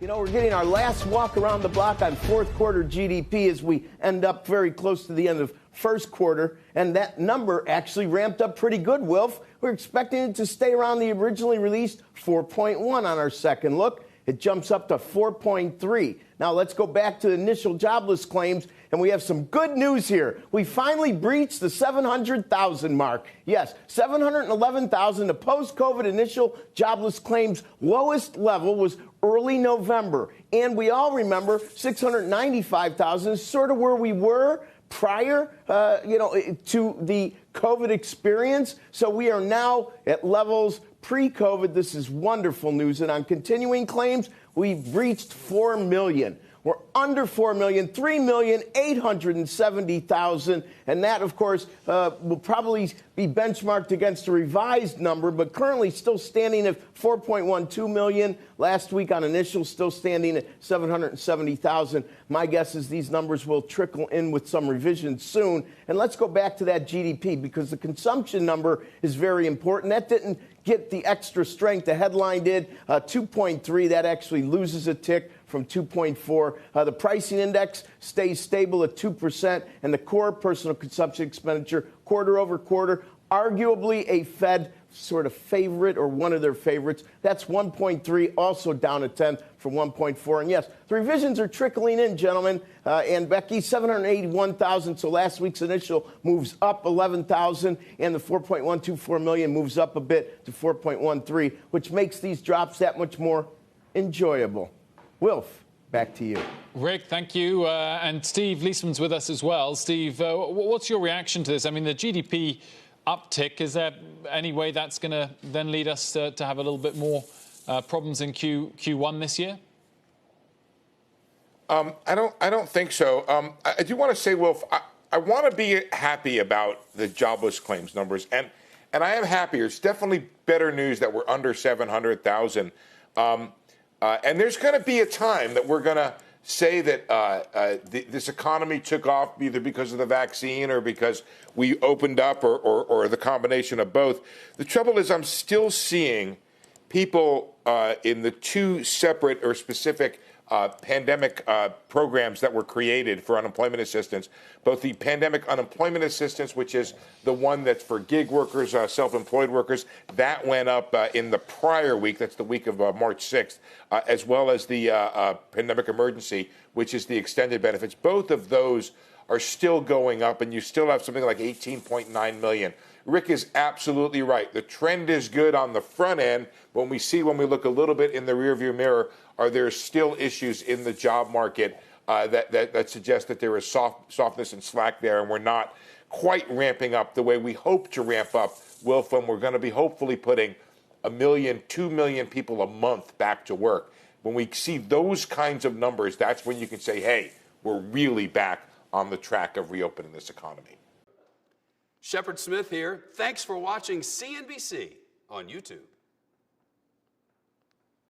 You know, we're getting our last walk around the block on fourth quarter GDP as we end up very close to the end of first quarter. And that number actually ramped up pretty good, Wilf. We're expecting it to stay around the originally released 4.1 on our second look. It jumps up to 4.3. Now let's go back to the initial jobless claims, and we have some good news here. We finally breached the 700,000 mark. Yes, 711,000. The post-COVID initial jobless claims lowest level was early November. And we all remember 695,000 is sort of where we were prior, to the COVID experience. So we are now at levels pre-COVID. This is wonderful news. And on continuing claims, we've reached 4 million. We're under 4 million, 3,870,000. And that, of course, will probably be benchmarked against a revised number, but currently still standing at 4.12 million. Last week on initial, still standing at 770,000. My guess is these numbers will trickle in with some revisions soon. And let's go back to that GDP, because the consumption number is very important. That didn't get the extra strength the headline did. 2.3, that actually loses a tick from 2.4. The pricing index stays stable at 2%, and the core personal consumption expenditure quarter over quarter, arguably a Fed sort of favorite or one of their favorites. That's 1.3, also down a tenth from 1.4. And yes, the revisions are trickling in, gentlemen. And Becky, 781,000. So last week's initial moves up 11,000, and the 4.124 million moves up a bit to 4.13, which makes these drops that much more enjoyable. Wilf, back to you. Rick, thank you. And Steve Leisman's with us as well. Steve, what's your reaction to this? I mean, the GDP uptick, is there any way that's going to then lead us to have a little bit more problems in Q1 this year? I don't think so. I do want to say, Wilf, I want to be happy about the jobless claims numbers, and I am happy. It's definitely better news that we're under 700,000. And there's going to be a time that we're going to say that this economy took off either because of the vaccine or because we opened up or the combination of both. The trouble is I'm still seeing people in the two separate or specific pandemic programs that were created for unemployment assistance, both the pandemic unemployment assistance, which is the one that's for gig workers, self-employed workers, that went up in the prior week, that's the week of March 6th, as well as the pandemic emergency, which is the extended benefits. Both of those are still going up, and you still have something like 18.9 million. Rick is absolutely right. The trend is good on the front end. When we look a little bit in the rearview mirror, are there still issues in the job market that suggest that there is softness and slack there, and we're not quite ramping up the way we hope to ramp up, Wilf, when we're going to be hopefully putting 1 million, 2 million people a month back to work. When we see those kinds of numbers, that's when you can say, hey, we're really back on the track of reopening this economy. Shepard Smith here. Thanks for watching CNBC on YouTube.